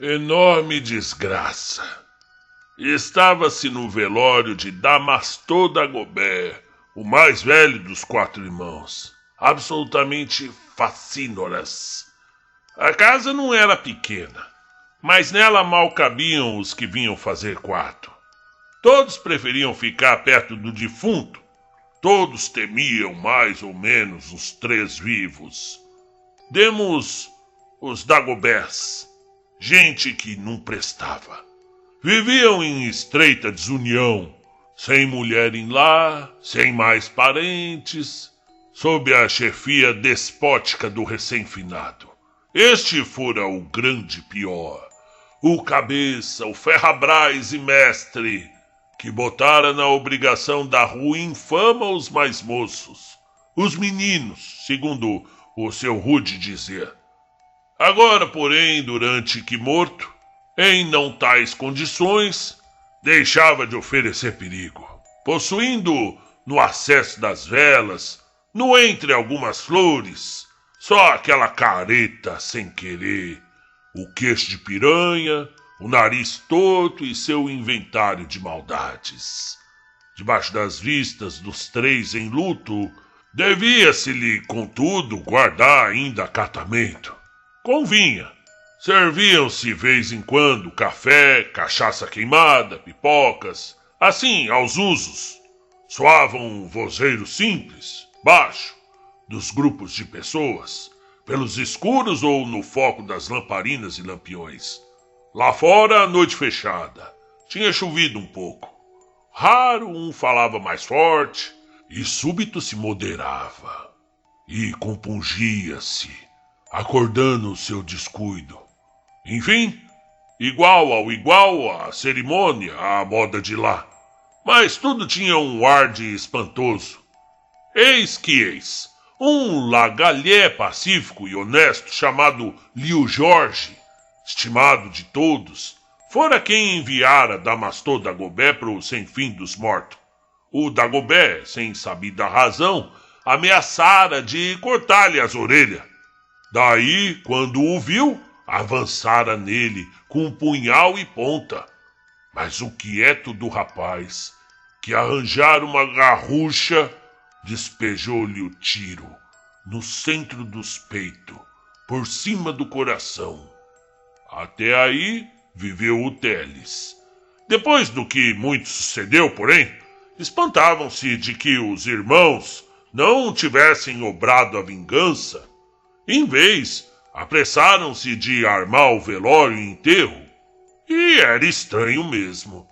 Enorme desgraça. Estava-se no velório de Damastor Dagobert, o mais velho dos 4 irmãos, absolutamente facínoras. A casa não era pequena, mas nela mal cabiam os que vinham fazer quarto. Todos preferiam ficar perto do defunto, todos temiam mais ou menos os 3 vivos. Demos os Dagoberts, gente que não prestava. Viviam em estreita desunião, sem mulher em lar, sem mais parentes, sob a chefia despótica do recém-finado. Este fora o grande pior, o cabeça, o ferrabraz e mestre, que botara na obrigação da ruim fama os mais moços, os meninos, segundo o seu rude dizer. Agora, porém, durante que morto, em não tais condições, deixava de oferecer perigo, possuindo, no acesso das velas, no entre algumas flores, só aquela careta sem querer, o queixo de piranha, o nariz torto e seu inventário de maldades. Debaixo das vistas dos 3 em luto, devia-se-lhe, contudo, guardar ainda acatamento. Convinha. Serviam-se vez em quando café, cachaça queimada, pipocas, assim, aos usos. Soavam um vozeiro simples, baixo, dos grupos de pessoas, pelos escuros ou no foco das lamparinas e lampiões. Lá fora, a noite fechada. Tinha chovido um pouco. Raro um falava mais forte e súbito se moderava e compungia-se, acordando o seu descuido. Enfim, igual ao igual, a cerimônia, a moda de lá. Mas tudo tinha um ar de espantoso. Eis, um lagalhé pacífico e honesto chamado Liu Jorge, estimado de todos, fora quem enviara Damastor Dagobert pro sem fim dos mortos. O Dagobert, sem sabida razão, ameaçara de cortar-lhe as orelhas. Daí, quando o viu, avançara nele com punhal e ponta. Mas o quieto do rapaz, que arranjara uma garrucha, despejou-lhe o tiro no centro dos peitos, por cima do coração. Até aí viveu o Teles. Depois do que muito sucedeu, porém, espantavam-se de que os irmãos não tivessem obrado a vingança. Em vez, apressaram-se de armar o velório e enterro. E era estranho mesmo.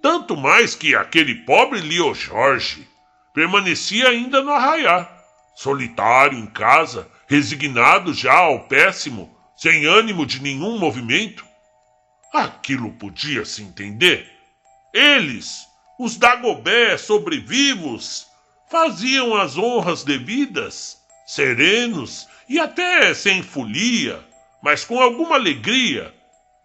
Tanto mais que aquele pobre Leo Jorge permanecia ainda no arraiar, solitário em casa, resignado já ao péssimo, sem ânimo de nenhum movimento. Aquilo podia-se entender. Eles, os Dagobert sobrevivos, faziam as honras devidas, serenos e até sem folia, mas com alguma alegria.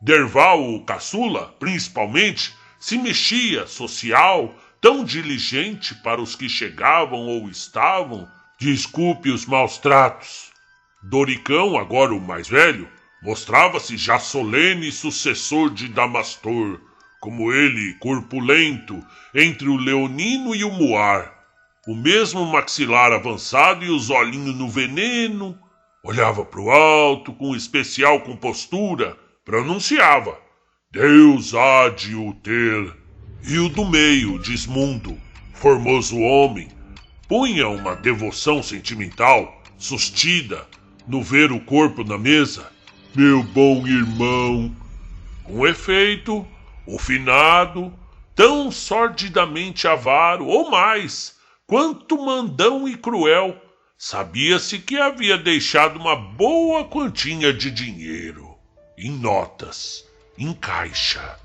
Derval, o caçula, principalmente, se mexia, social, tão diligente para os que chegavam ou estavam, desculpe os maus tratos. Doricão, agora o mais velho, mostrava-se já solene sucessor de Damastor, como ele, corpulento, entre o leonino e o muar, o mesmo maxilar avançado e os olhinhos no veneno. Olhava para o alto com especial compostura, pronunciava: Deus há de o ter. E o do meio, Dismundo, formoso homem, punha uma devoção sentimental, sustida, no ver o corpo na mesa. Meu bom irmão. Com efeito, o finado, tão sordidamente avaro, ou mais, quanto mandão e cruel, sabia-se que havia deixado uma boa quantia de dinheiro, em notas, em caixa.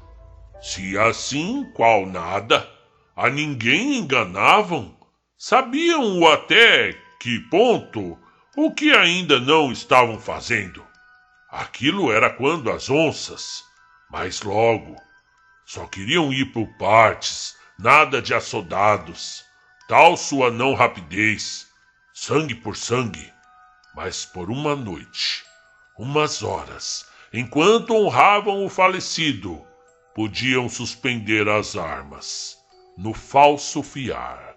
Se assim, qual nada, a ninguém enganavam, sabiam até que ponto o que ainda não estavam fazendo. Aquilo era quando as onças, mas logo, só queriam ir por partes, nada de assodados, tal sua não rapidez, sangue por sangue, mas por uma noite, umas horas, enquanto honravam o falecido, podiam suspender as armas, no falso fiar.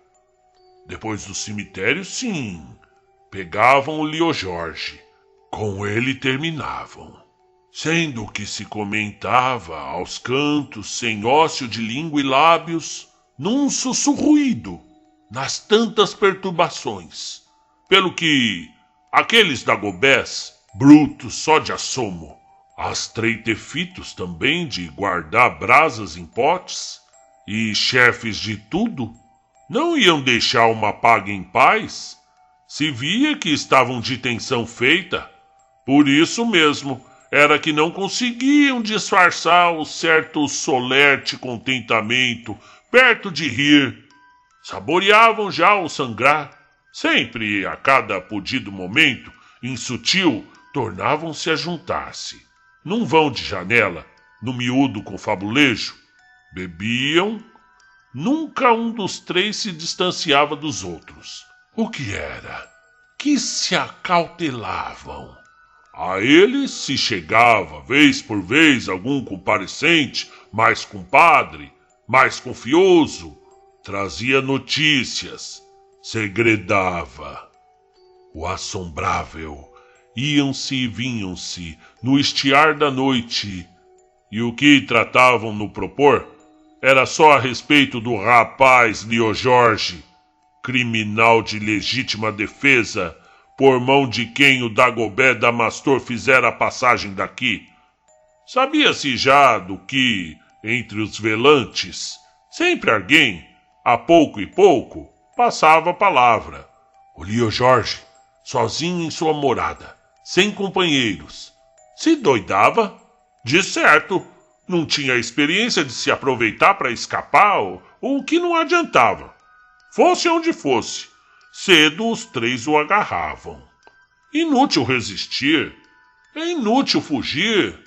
Depois do cemitério, sim, pegavam o Lio Jorge, com ele terminavam. Sendo que se comentava aos cantos, sem ócio de língua e lábios, num sussurruído, nas tantas perturbações, pelo que aqueles dagobés, brutos só de assomo, astreitefitos também de guardar brasas em potes, e chefes de tudo, não iam deixar uma paga em paz, se via que estavam de tensão feita. Por isso mesmo era que não conseguiam disfarçar o certo solerte contentamento perto de rir. Saboreavam já o sangrar. Sempre, a cada podido momento, em sutil, tornavam-se a juntar-se. Num vão de janela, no miúdo confabulejo, bebiam. Nunca um dos três se distanciava dos outros. O que era? Que se acautelavam. A eles se chegava, vez por vez, algum comparecente, mais compadre, mais confioso, trazia notícias, segredava. O assombrável, iam-se e vinham-se no estiar da noite, e o que tratavam no propor era só a respeito do rapaz Lio Jorge, criminal de legítima defesa, por mão de quem o Dagobé Damastor fizera a passagem daqui. Sabia-se já do que, entre os velantes, sempre alguém, a pouco e pouco, passava a palavra. O Lio Jorge, sozinho em sua morada, sem companheiros, se doidava? De certo, não tinha experiência de se aproveitar para escapar, o que não adiantava. Fosse onde fosse, cedo os três o agarravam. Inútil resistir, é inútil fugir,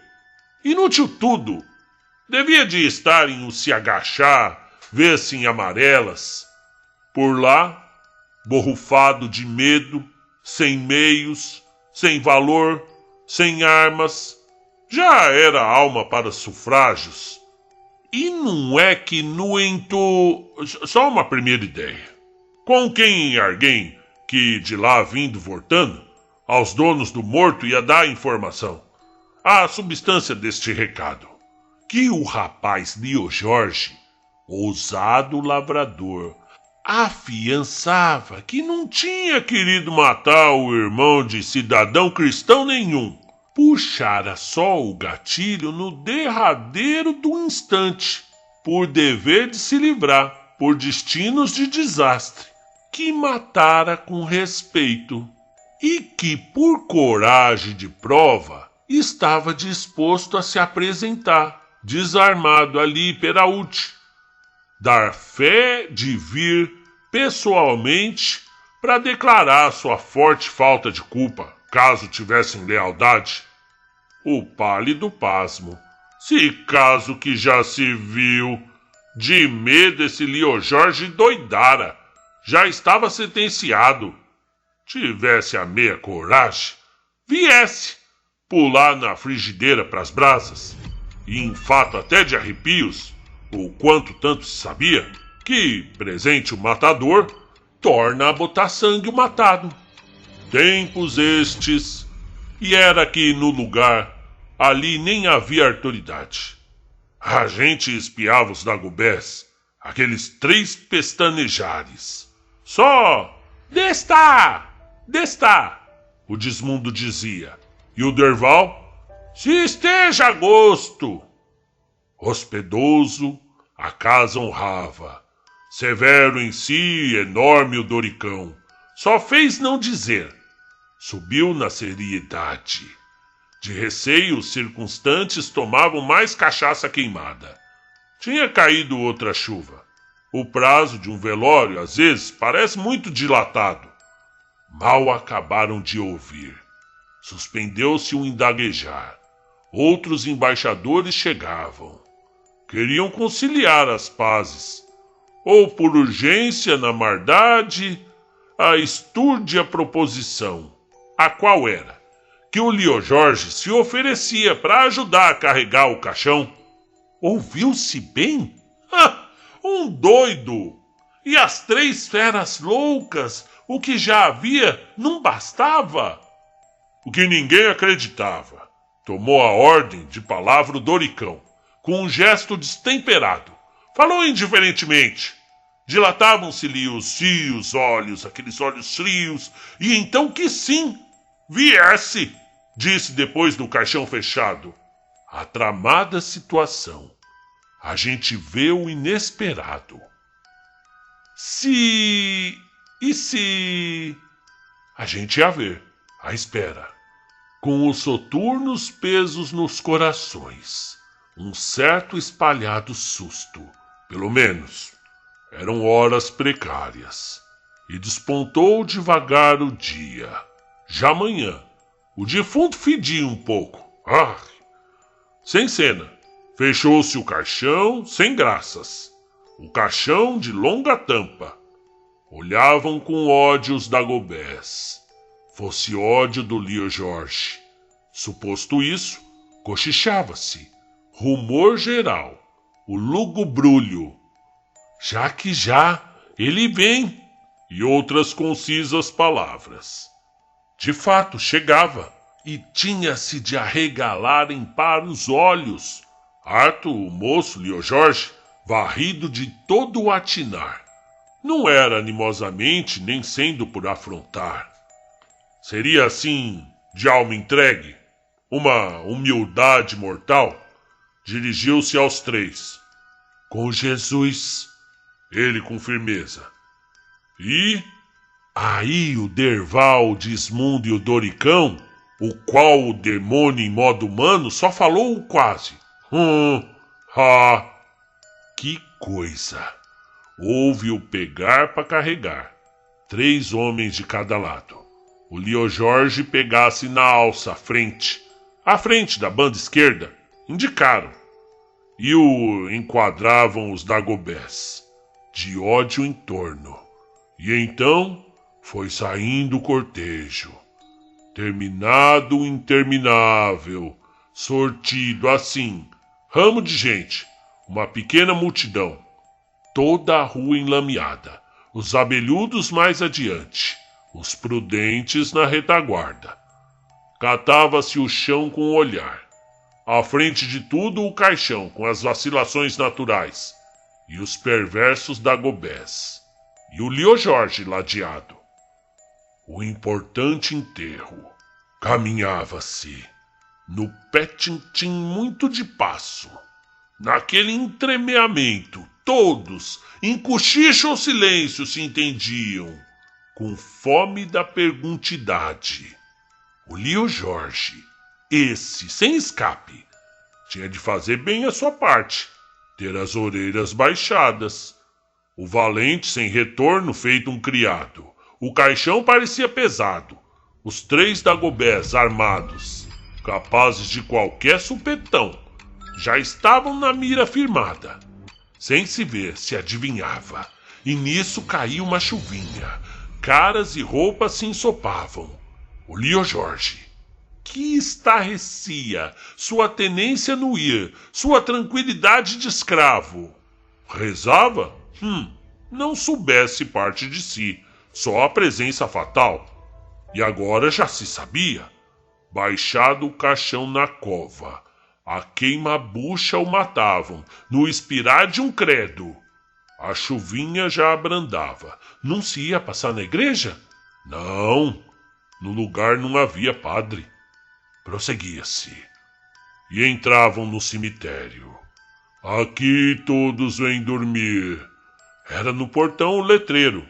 inútil tudo. Devia de estar em o se agachar, ver-se em amarelas. Por lá, borrufado de medo, sem meios, sem valor, sem armas, já era alma para sufrágios. E não é que no ento... Só uma primeira ideia. Com quem alguém que de lá vindo voltando, aos donos do morto ia dar informação, a substância deste recado, que o rapaz Lio Jorge, ousado lavrador, afiançava que não tinha querido matar o irmão de cidadão cristão nenhum. Puxara só o gatilho no derradeiro do instante, por dever de se livrar, por destinos de desastre, que matara com respeito, e que por coragem de prova estava disposto a se apresentar, desarmado ali peraúte, dar fé de vir pessoalmente para declarar sua forte falta de culpa, caso tivessem lealdade. O pálido pasmo, se caso que já se viu, de medo esse Lio Jorge doidara, já estava sentenciado. Tivesse a meia coragem, viesse pular na frigideira pras brasas, e em fato até de arrepios, o quanto tanto se sabia, que, presente o matador, torna a botar sangue o matado. Tempos estes, e era que no lugar, ali nem havia autoridade. A gente espiava os dagobés, aqueles três pestanejares. Só, destá, o desmundo dizia. E o Derval, se esteja a gosto. Hospedoso, a casa honrava. Severo em si, enorme o Doricão. Só fez não dizer. Subiu na seriedade. De receio, os circunstantes tomavam mais cachaça queimada. Tinha caído outra chuva. O prazo de um velório, às vezes, parece muito dilatado. Mal acabaram de ouvir. Suspendeu-se um indaguejar. Outros embaixadores chegavam. Queriam conciliar as pazes. Ou por urgência na mardade, a estúrdia proposição, a qual era que o Lio Jorge se oferecia para ajudar a carregar o caixão. Ouviu-se bem? Um doido! E as 3 feras loucas, o que já havia, não bastava? O que ninguém acreditava. Tomou a ordem de palavra o Doricão, com um gesto destemperado. Falou indiferentemente. Dilatavam-se-lhe os olhos, aqueles olhos frios, e então que sim, viesse, disse depois do caixão fechado. A tramada situação. A gente vê o inesperado. Se... A gente ia ver, à espera. Com os soturnos pesos nos corações. Um certo espalhado susto, pelo menos. Eram horas precárias. E despontou devagar o dia. Já amanhã, o defunto fedia um pouco. Sem cena. Fechou-se o caixão sem graças. O caixão de longa tampa. Olhavam com ódio os Dagobés. Fosse ódio do Lio Jorge. Suposto isso, cochichava-se. Rumor geral. O lugubrulho. Já que já, ele vem. E outras concisas palavras. De fato, chegava. E tinha-se de arregalar em par os olhos. Harto, o moço Lio Jorge, varrido de todo o atinar. Não era animosamente, nem sendo por afrontar. Seria assim, de alma entregue, uma humildade mortal. Dirigiu-se aos 3. Com Jesus, ele com firmeza. E aí o Derval, o Dismundo e o Doricão, o qual o demônio em modo humano só falou quase. Que coisa! Houve-o pegar para carregar. 3 homens de cada lado. O Lio Jorge pegasse na alça à frente da banda esquerda, indicaram. E o enquadravam os Dagobés, de ódio em torno. E então foi saindo o cortejo. Terminado o interminável, sortido assim, ramo de gente, uma pequena multidão, toda a rua enlameada, os abelhudos mais adiante, os prudentes na retaguarda. Catava-se o chão com o olhar, à frente de tudo o caixão com as vacilações naturais, e os perversos Dagobés, e o Lio Jorge ladeado. O importante enterro. Caminhava-se no pé tintim muito de passo. Naquele entremeamento, todos, em cochicho ou silêncio, se entendiam, com fome da perguntidade. O Lio Jorge, esse, sem escape, tinha de fazer bem a sua parte, ter as orelhas baixadas. O valente, sem retorno, feito um criado. O caixão parecia pesado. Os 3 Dagobés armados, capazes de qualquer supetão, já estavam na mira firmada. Sem se ver, se adivinhava. E nisso caiu uma chuvinha. Caras e roupas se ensopavam. O Lio Jorge, que estarrecia, sua tenência no ir, sua tranquilidade de escravo. Rezava? Não soubesse parte de si, só a presença fatal. E agora já se sabia. Baixado o caixão na cova, a queima-bucha o matavam, no expirar de um credo. A chuvinha já abrandava. Não se ia passar na igreja? Não, no lugar não havia padre. Prosseguia-se. E entravam no cemitério. Aqui todos vêm dormir. Era no portão o letreiro.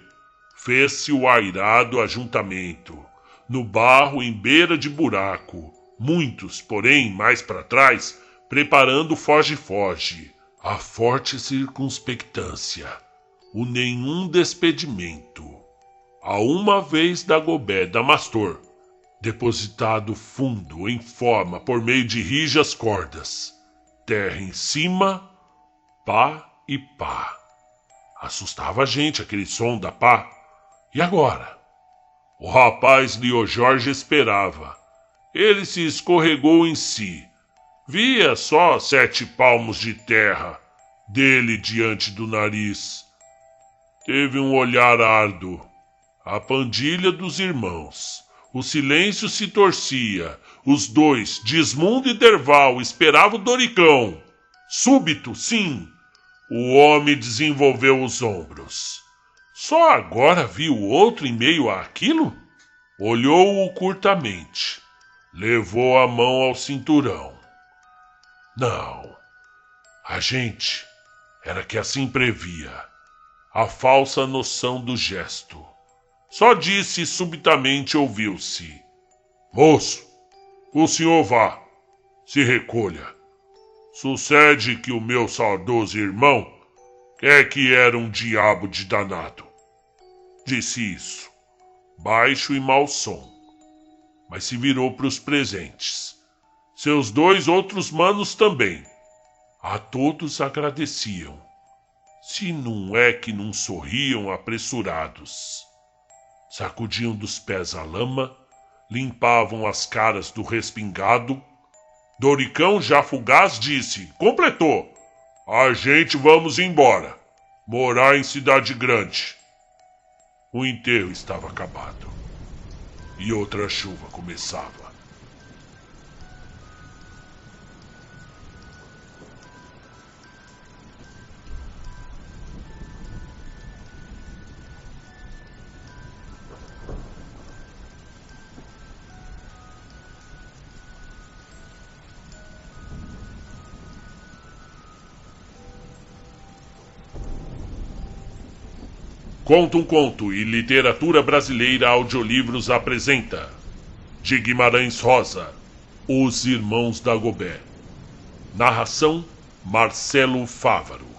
Fez-se o airado ajuntamento. No barro em beira de buraco. Muitos, porém, mais para trás, preparando foge-foge. A forte circunspectância. O nenhum despedimento. A uma vez Dagobé Damastor, depositado fundo em forma por meio de rijas cordas. Terra em cima, pá e pá. Assustava a gente aquele som da pá. E agora? O rapaz Lio Jorge esperava. ele se escorregou em si. Via só 7 palmos de terra dele diante do nariz. Teve um olhar árduo. A pandilha dos irmãos. O silêncio se torcia. Os dois, Dismundo e Derval, esperavam Doricão. Súbito, sim, o homem desenvolveu os ombros. Só agora viu o outro em meio àquilo? Olhou-o curtamente. Levou a mão ao cinturão. Não. A gente era que assim previa. A falsa noção do gesto. Só disse e subitamente ouviu-se: Moço, o senhor vá. Se recolha. Sucede que o meu saudoso irmão é que era um diabo de danado. Disse isso, baixo e mau som, mas se virou para os presentes. Seus 2 outros manos também. A todos agradeciam. Se não é que não sorriam apressurados. Sacudiam dos pés a lama, limpavam as caras do respingado. Doricão, já fugaz, disse, completou: A gente vamos embora, morar em cidade grande. O enterro estava acabado e outra chuva começava. Conta um Conto e Literatura Brasileira Audiolivros apresenta de Guimarães Rosa, Os Irmãos Dagobert. Narração: Marcelo Fávaro.